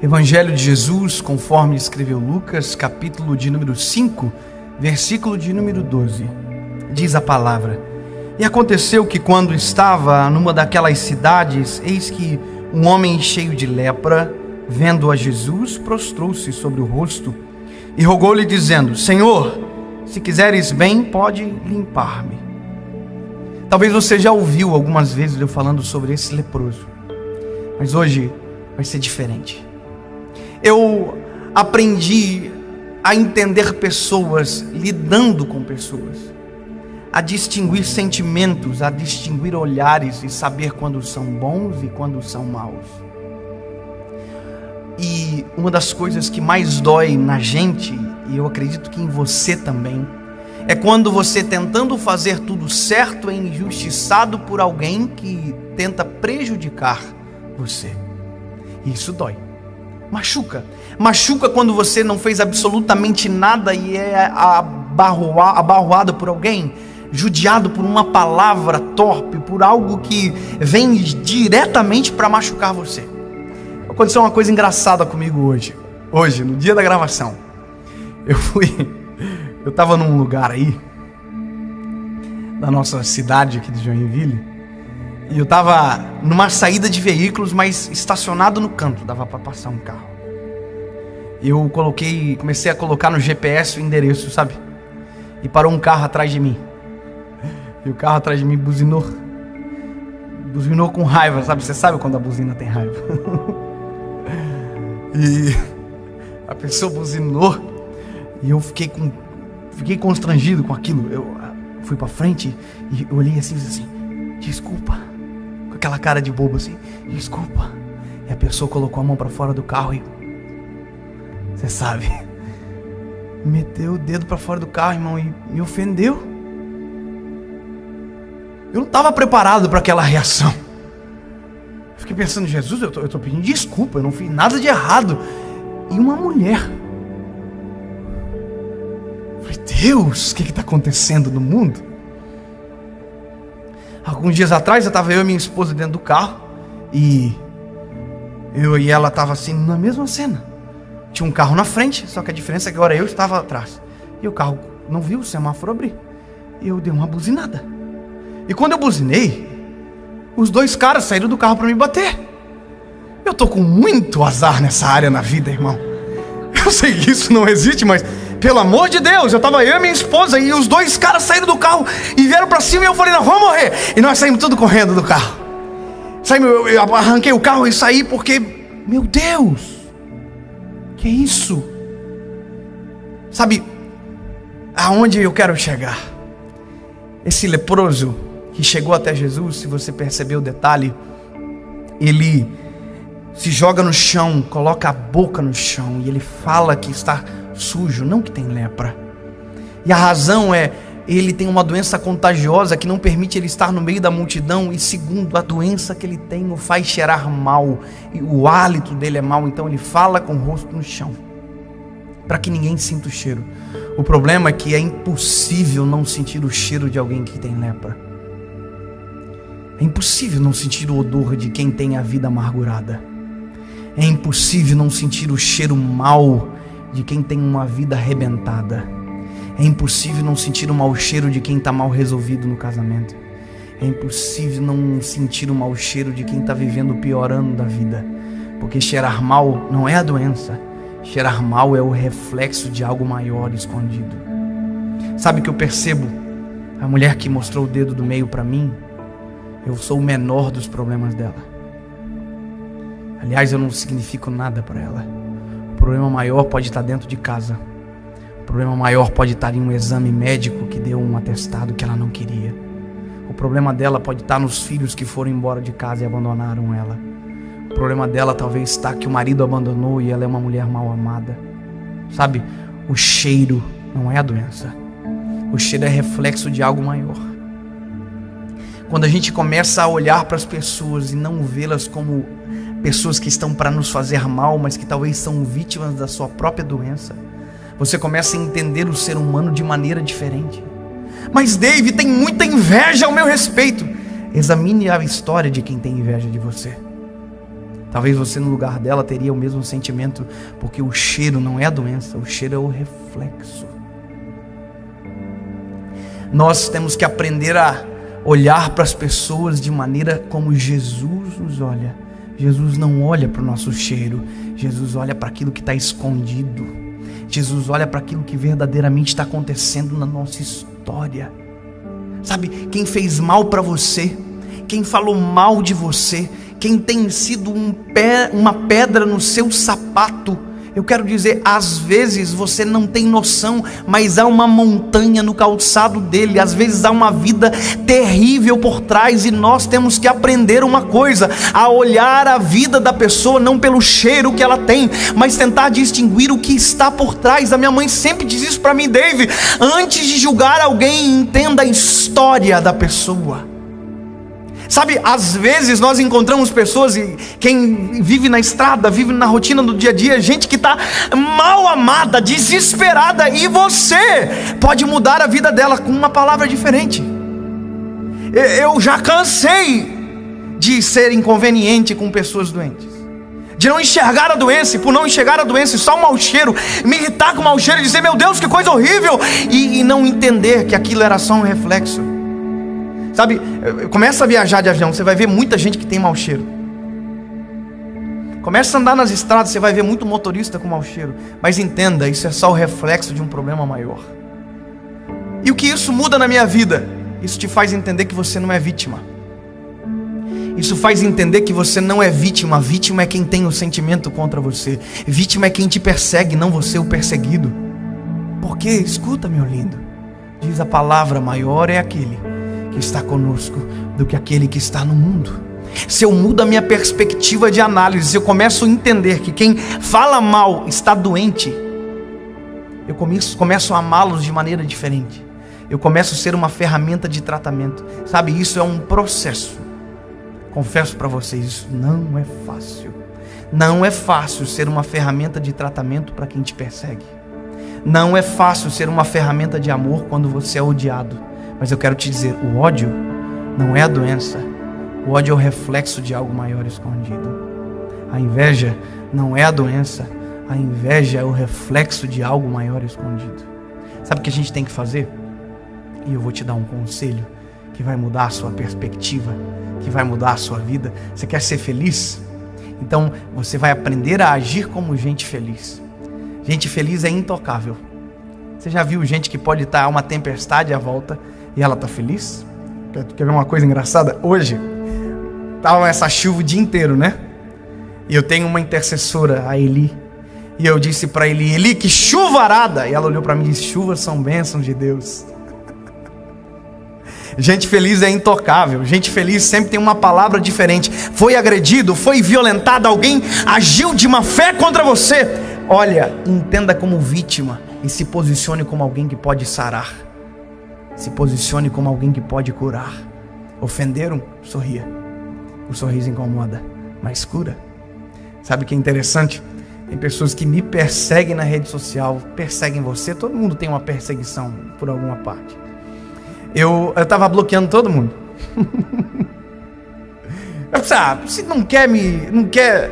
Evangelho de Jesus, conforme escreveu Lucas, capítulo de número 5, versículo de número 12. Diz a palavra: E aconteceu que quando estava numa daquelas cidades, eis que um homem cheio de lepra, vendo a Jesus, prostrou-se sobre o rosto e rogou-lhe dizendo: Senhor, se quiseres bem, pode limpar-me. Talvez você já ouviu algumas vezes eu falando sobre esse leproso, mas hoje vai ser diferente. Eu aprendi a entender pessoas, lidando com pessoas, a distinguir sentimentos, a distinguir olhares e saber quando são bons e quando são maus. E uma das coisas que mais dói na gente, e eu acredito que em você também, é quando você, tentando fazer tudo certo, é injustiçado por alguém que tenta prejudicar você. E isso dói. Machuca quando você não fez absolutamente nada e é abarroado por alguém, judiado por uma palavra torpe, por algo que vem diretamente para machucar você. Aconteceu uma coisa engraçada comigo hoje, no dia da gravação. Eu estava num lugar aí, da nossa cidade aqui de Joinville, e eu estava numa saída de veículos, mas estacionado no canto, dava para passar um carro. Eu comecei a colocar no GPS o endereço, sabe? E parou um carro atrás de mim. E o carro atrás de mim buzinou com raiva, sabe? Você sabe quando a buzina tem raiva. E a pessoa buzinou e eu fiquei constrangido com aquilo. Eu fui pra frente e eu olhei assim, desculpa, com aquela cara de bobo assim, desculpa. E a pessoa colocou a mão pra fora do carro e, você sabe, meteu o dedo pra fora do carro, irmão, e me ofendeu. Eu não estava preparado para aquela reação. Eu fiquei pensando: Jesus, eu tô pedindo desculpa, eu não fiz nada de errado. E uma mulher. Eu falei: Deus, o que está acontecendo no mundo? Alguns dias atrás eu e minha esposa dentro do carro, e eu e ela estava assim na mesma cena. Tinha um carro na frente, só que a diferença é que agora eu estava atrás. E o carro não viu o semáforo abrir. E eu dei uma buzinada. E quando eu buzinei, os dois caras saíram do carro para me bater. Eu tô com muito azar nessa área na vida, irmão. Eu sei que isso não existe, mas pelo amor de Deus, eu e minha esposa, e os dois caras saíram do carro e vieram para cima, e eu falei: não, vamos morrer. E nós saímos tudo correndo do carro. Eu arranquei o carro e saí porque, meu Deus, que é isso? Sabe aonde eu quero chegar? Esse leproso que chegou até Jesus, se você percebeu o detalhe, ele se joga no chão, coloca a boca no chão e ele fala que está sujo, não que tem lepra. E a razão é: ele tem uma doença contagiosa que não permite ele estar no meio da multidão, e segundo, a doença que ele tem o faz cheirar mal, e o hálito dele é mau. Então ele fala com o rosto no chão, para que ninguém sinta o cheiro. O problema é que é impossível não sentir o cheiro de alguém que tem lepra. É impossível não sentir o odor de quem tem a vida amargurada. É impossível não sentir o cheiro mau de quem tem uma vida arrebentada. É impossível não sentir o mau cheiro de quem está mal resolvido no casamento. É impossível não sentir o mau cheiro de quem está vivendo o pior ano da vida. Porque cheirar mal não é a doença. Cheirar mal é o reflexo de algo maior escondido. Sabe o que eu percebo? A mulher que mostrou o dedo do meio para mim, eu sou o menor dos problemas dela. Aliás, eu não significo nada para ela. O problema maior pode estar dentro de casa. O problema maior pode estar em um exame médico que deu um atestado que ela não queria. O problema dela pode estar nos filhos que foram embora de casa e abandonaram ela. O problema dela talvez está que o marido abandonou e ela é uma mulher mal amada. Sabe, o cheiro não é a doença. O cheiro é reflexo de algo maior. Quando a gente começa a olhar para as pessoas e não vê-las como pessoas que estão para nos fazer mal, mas que talvez são vítimas da sua própria doença, você começa a entender o ser humano de maneira diferente. Mas David, tem muita inveja ao meu respeito. Examine a história de quem tem inveja de você. Talvez você no lugar dela teria o mesmo sentimento, porque o cheiro não é a doença, o cheiro é o reflexo. Nós temos que aprender a olhar para as pessoas de maneira como Jesus nos olha. Jesus não olha para o nosso cheiro, Jesus olha para aquilo que está escondido. Jesus olha para aquilo que verdadeiramente está acontecendo na nossa história. Sabe, quem fez mal para você, quem falou mal de você, quem tem sido uma pedra no seu sapato, eu quero dizer, às vezes você não tem noção, mas há uma montanha no calçado dele, às vezes há uma vida terrível por trás, e nós temos que aprender uma coisa: a olhar a vida da pessoa não pelo cheiro que ela tem, mas tentar distinguir o que está por trás. A minha mãe sempre diz isso para mim: Dave, antes de julgar alguém, entenda a história da pessoa. Sabe, às vezes nós encontramos pessoas, e quem vive na estrada, vive na rotina do dia a dia, gente que está mal amada, desesperada, e você pode mudar a vida dela com uma palavra diferente. Eu já cansei de ser inconveniente com pessoas doentes, de não enxergar a doença, e por não enxergar a doença, só o mau cheiro, me irritar com o mau cheiro e dizer: meu Deus, que coisa horrível, e não entender que aquilo era só um reflexo. Sabe, começa a viajar de avião, você vai ver muita gente que tem mau cheiro. Começa a andar nas estradas, você vai ver muito motorista com mau cheiro. Mas entenda, isso é só o reflexo de um problema maior. E o que isso muda na minha vida? Isso te faz entender que você não é vítima. Isso faz entender que você não é vítima. A vítima é quem tem o sentimento contra você. Vítima é quem te persegue, não você o perseguido. Porque, escuta, meu lindo, diz a palavra: maior é aquele que está conosco do que aquele que está no mundo. Se eu mudo a minha perspectiva de análise, eu começo a entender que quem fala mal está doente, eu começo a amá-los de maneira diferente. Eu começo a ser uma ferramenta de tratamento. Sabe, isso é um processo. Confesso para vocês, isso não é fácil. Não é fácil ser uma ferramenta de tratamento para quem te persegue. Não é fácil ser uma ferramenta de amor quando você é odiado. Mas eu quero te dizer, o ódio não é a doença. O ódio é o reflexo de algo maior escondido. A inveja não é a doença. A inveja é o reflexo de algo maior escondido. Sabe o que a gente tem que fazer? E eu vou te dar um conselho que vai mudar a sua perspectiva, que vai mudar a sua vida. Você quer ser feliz? Então você vai aprender a agir como gente feliz. Gente feliz é intocável. Você já viu gente que pode estar uma tempestade à volta e ela está feliz? Quer ver uma coisa engraçada? Hoje estava essa chuva o dia inteiro, né? E eu tenho uma intercessora, a Eli, e eu disse para Eli: Eli, que chuvarada! E ela olhou para mim e disse: chuvas são bênçãos de Deus. Gente feliz é intocável. Gente feliz sempre tem uma palavra diferente. Foi agredido, foi violentado, alguém agiu de má fé contra você. Olha, entenda como vítima e se posicione como alguém que pode sarar. Se posicione como alguém que pode curar. Ofenderam? Sorria. O sorriso incomoda, mas cura. Sabe o que é interessante? Tem pessoas que me perseguem na rede social, perseguem você. Todo mundo tem uma perseguição por alguma parte. Eu estava bloqueando todo mundo. Eu pensei, você não quer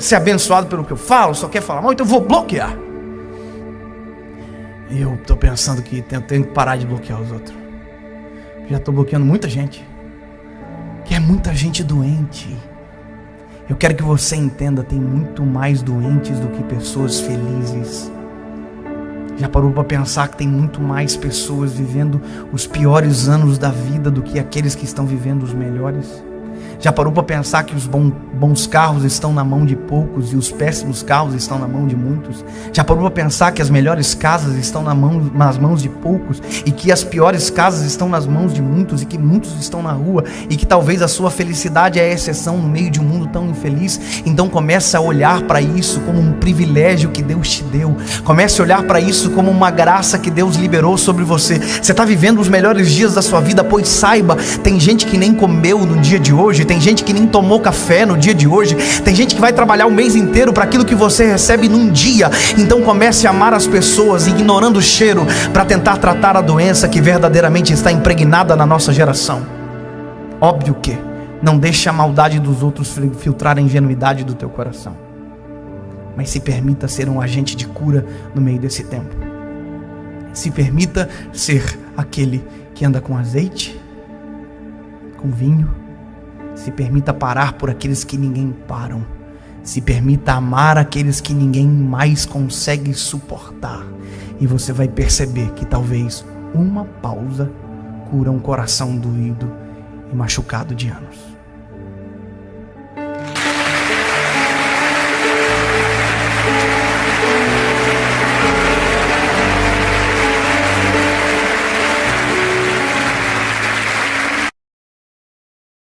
ser abençoado pelo que eu falo, só quer falar mal, então eu vou bloquear. E eu estou pensando que eu tenho que parar de bloquear os outros. Já estou bloqueando muita gente. Que é muita gente doente. Eu quero que você entenda, tem muito mais doentes do que pessoas felizes. Já parou para pensar que tem muito mais pessoas vivendo os piores anos da vida do que aqueles que estão vivendo os melhores? Já parou para pensar que os bons carros estão na mão de poucos e os péssimos carros estão na mão de muitos? Já parou para pensar que as melhores casas estão nas mãos de poucos e que as piores casas estão nas mãos de muitos e que muitos estão na rua e que talvez a sua felicidade é a exceção no meio de um mundo tão infeliz? Então comece a olhar para isso como um privilégio que Deus te deu. Comece a olhar para isso como uma graça que Deus liberou sobre você. Você está vivendo os melhores dias da sua vida, pois saiba, tem gente que nem comeu no dia de hoje, tem gente que nem tomou café no dia de hoje, tem gente que vai trabalhar o mês inteiro para aquilo que você recebe num dia. Então comece a amar as pessoas, ignorando o cheiro, para tentar tratar a doença que verdadeiramente está impregnada na nossa geração. Óbvio que Não deixe a maldade dos outros filtrar a ingenuidade do teu coração. Mas se permita ser um agente de cura no meio desse tempo. Se permita ser aquele que anda com azeite, com vinho. Se permita parar por aqueles que ninguém param. Se permita amar aqueles que ninguém mais consegue suportar. E você vai perceber que talvez uma pausa cura um coração doído e machucado de anos.